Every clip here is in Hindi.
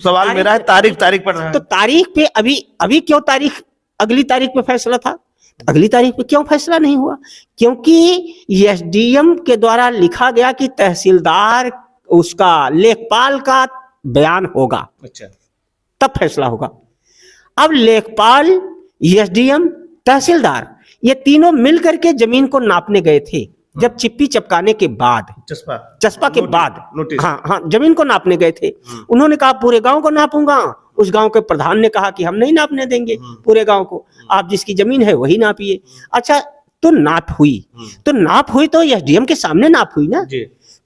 सवाल मेरा है, तारीख पढ़ रहा है तो तारीख पे अभी क्यों तारीख, अगली तारीख पे फैसला था, तो अगली तारीख पे क्यों फैसला नहीं हुआ? क्योंकि एसडीएम के द्वारा लिखा गया कि तहसीलदार उसका लेखपाल का बयान होगा, अच्छा, तब फैसला होगा। अब लेखपाल, एसडीएम, तहसीलदार ये तीनों मिलकर के जमीन को नापने गए थे। जब चिप्पी चपकाने के बाद, चस्पा के बाद, हाँ, जमीन को नापने गए थे। उन्होंने कहा पूरे गांव को नापूंगा। उस गांव के प्रधान ने कहा कि हम नहीं नापने देंगे पूरे गांव को, आप जिसकी जमीन है वही नापिए। अच्छा, तो नाप हुई तो एसडीएम के सामने नाप हुई ना,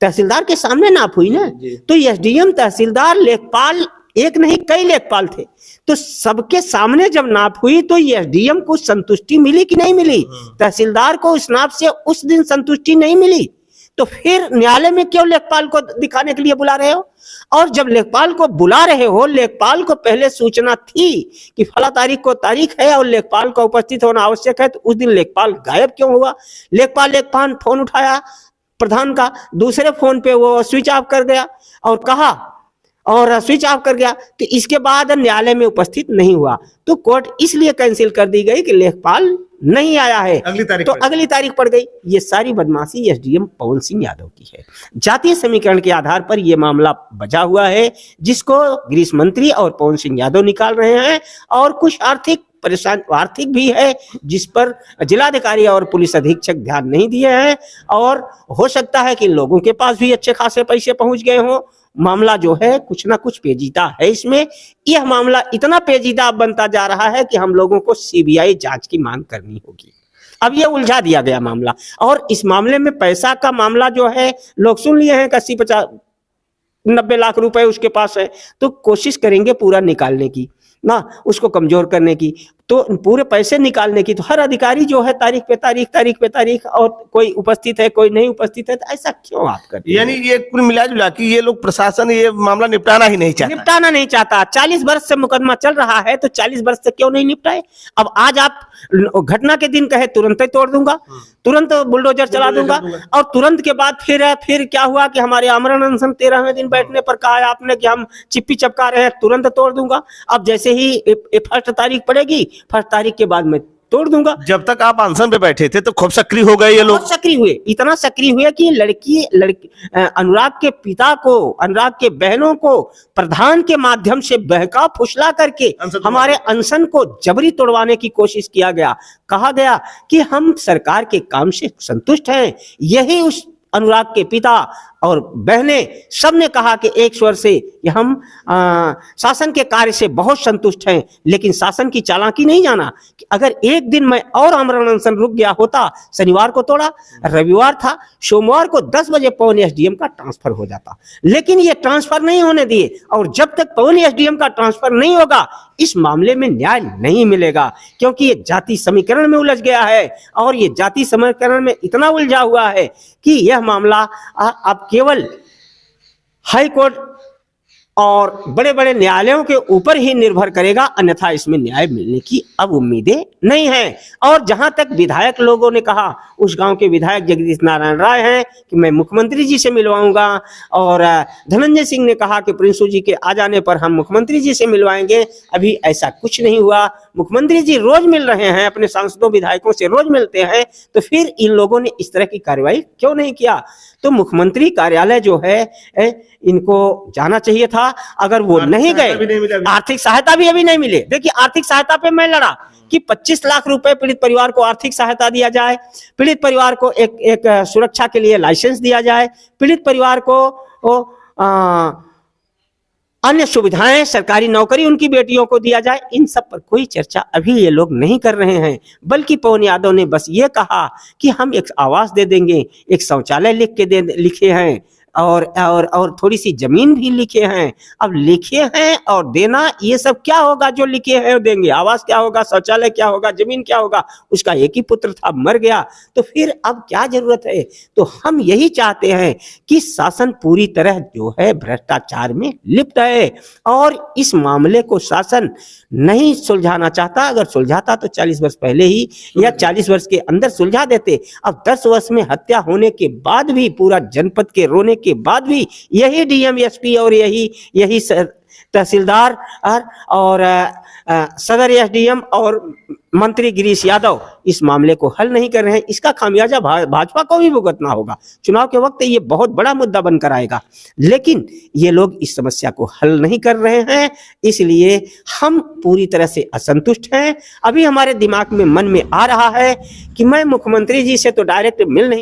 तहसीलदार के सामने नाप हुई ना। तो एसडीएम, तहसीलदार, लेखपाल, एक नहीं कई लेखपाल थे, तो सबके सामने जब नाप हुई तो एसडीएम को संतुष्टि मिली कि नहीं मिली? तहसीलदार को उस नाप से उस दिन संतुष्टि नहीं मिली, तो फिर न्यायालय में क्यों लेखपाल को दिखाने के लिए बुला रहे हो? और जब लेखपाल को बुला रहे हो, लेखपाल को पहले सूचना थी कि फला तारीख को तारीख है और लेखपाल का उपस्थित होना आवश्यक है, तो उस दिन लेखपाल गायब क्यों हुआ? लेखपाल एक फोन उठाया प्रधान का, दूसरे फोन पे वो स्विच ऑफ कर गया और कहा, और स्विच ऑफ कर गया, तो इसके बाद न्यायालय में उपस्थित नहीं हुआ। तो कोर्ट इसलिए कैंसिल कर दी गई कि लेखपाल नहीं आया है, तो अगली तारीख पड़ गई। ये सारी बदमाशी एसडीएम पवन सिंह यादव की है। जातीय समीकरण के आधार पर यह मामला बजा हुआ है, जिसको गृह मंत्री और पवन सिंह यादव निकाल रहे हैं, और कुछ आर्थिक भी है जिस पर जिलाधिकारी और पुलिस अधीक्षक ध्यान नहीं दिए हैं, और हो सकता है कि लोगों के पास भी अच्छे खासे पैसे पहुंच गए हों। मामला जो है कुछ ना कुछ पेचीदा है इसमें। यह मामला इतना पेचीदा बनता जा रहा है कि हम लोगों को सीबीआई जांच की मांग करनी होगी। अब यह उलझा दिया गया मामला, और इस मामले में पैसा का मामला जो है, लोग सुन लिए हैं कि 80-90 लाख रुपए उसके पास है, तो कोशिश करेंगे पूरा निकालने की ना, उसको कमजोर करने की, तो पूरे पैसे निकालने की। तो हर अधिकारी जो है तारीख पे तारीख, और कोई उपस्थित है कोई नहीं उपस्थित है, तो ऐसा क्यों आप करते हैं? यानी ये कुल मिला जुला के ये लोग, प्रशासन ये मामला निपटाना नहीं चाहता। 40 वर्ष से मुकदमा चल रहा है, तो 40 वर्ष से क्यों नहीं निपटाए? अब आज आप घटना के दिन कहे तुरंत ही तोड़ दूंगा, तुरंत बुलडोजर चला दूंगा, और तुरंत के बाद फिर क्या हुआ कि हमारे आमरण अनशन 13वें दिन बैठने पर कहा है आपने कि हम चिप्पी चपका रहे हैं, तुरंत तोड़ दूंगा। अब जैसे ही 1 तारीख पड़ेगी, 1 तारीख के बाद मैं तोड़ दूंगा। जब तक आप अनशन पे बैठे थे तो खूब सक्रिय हो गए ये लोग, सक्रिय हुए, इतना सक्रिय हुए कि लड़की अनुराग के पिता को, अनुराग के बहनों को प्रधान के माध्यम से बहका फुसला करके हमारे अनशन को जबरी तोड़वाने की कोशिश किया गया। कहा गया कि हम सरकार के काम से संतुष्ट हैं। यही उस अनुराग के पिता और बहने सबने कहा कि एक स्वर से कि हम शासन के कार्य से बहुत संतुष्ट हैं, लेकिन शासन की चालाकी नहीं जाना कि अगर एक दिन मैं और आमरण अनशन रुक गया होता, शनिवार को तोड़ा, रविवार था, सोमवार को 10 बजे पवन एसडीएम का ट्रांसफर हो जाता, लेकिन ये ट्रांसफर नहीं होने दिए। और जब तक पवन एसडीएम का ट्रांसफर नहीं होगा, इस मामले में न्याय नहीं मिलेगा, क्योंकि ये जाति समीकरण में उलझ गया है, और ये जाति समीकरण में इतना उलझा हुआ है कि यह मामला अब केवल हाई कोर्ट और बड़े बड़े न्यायालयों के ऊपर ही निर्भर करेगा, अन्यथा इसमें न्याय मिलने की अब उम्मीदें नहीं हैं। और जहां तक विधायक लोगों ने कहा, उस गांव के विधायक जगदीश नारायण राय हैं कि मैं मुख्यमंत्री जी से मिलवाऊंगा, और धनंजय सिंह ने कहा कि प्रिंसू जी के आ जाने पर हम मुख्यमंत्री जी से मिलवाएंगे। अभी ऐसा कुछ नहीं हुआ। मुख्यमंत्री जी रोज मिल रहे हैं, अपने सांसदों विधायकों से रोज मिलते हैं, तो फिर इन लोगों ने इस तरह की कार्रवाई क्यों नहीं किया? तो मुख्यमंत्री कार्यालय जो है इनको जाना चाहिए था। अगर वो नहीं गए, आर्थिक सहायता भी अभी नहीं मिले। देखिए, आर्थिक सहायता पे मैं लड़ा कि 25 लाख रुपए पीड़ित परिवार को आर्थिक सहायता दिया जाए, पीड़ित परिवार को एक सुरक्षा के लिए लाइसेंस दिया जाए, पीड़ित परिवार को अन्य सुविधाएं, सरकारी नौकरी उनकी बेटियों को दिया जाए। इन सब पर कोई चर्चा अभी ये लोग नहीं कर रहे हैं, बल्कि पवन यादव ने बस ये कहा कि हम एक आवास दे देंगे, एक शौचालय लिखे हैं, और थोड़ी सी जमीन भी लिखे हैं। अब लिखे हैं और देना, ये सब क्या होगा? जो लिखे हैं देंगे, आवास क्या होगा, शौचालय क्या होगा, जमीन क्या होगा? उसका एक ही पुत्र था, मर गया, तो फिर अब क्या जरूरत है? तो हम यही चाहते हैं कि शासन पूरी तरह जो है भ्रष्टाचार में लिप्त है, और इस मामले को शासन नहीं सुलझाना चाहता। अगर सुलझाता तो 40 वर्ष पहले ही या 40 वर्ष के अंदर सुलझा देते। अब 10 वर्ष में हत्या होने के बाद भी, पूरा जनपद के रोने के बाद भी यही डीएम एसपी और यही तहसीलदार और सदर एसडीएम और मंत्री गिरीश यादव इस मामले को हल नहीं कर रहे हैं। इसका खामियाजा भाजपा को भी भुगतना होगा। चुनाव के वक्त ये बहुत बड़ा मुद्दा बनकर आएगा, लेकिन ये लोग इस समस्या को हल नहीं कर रहे हैं, इसलिए हम पूरी तरह से असंतुष्ट हैं। अभी हमारे दिमाग में मन में आ रहा है कि मैं मुख्यमंत्री जी से तो डायरेक्ट मिल नहीं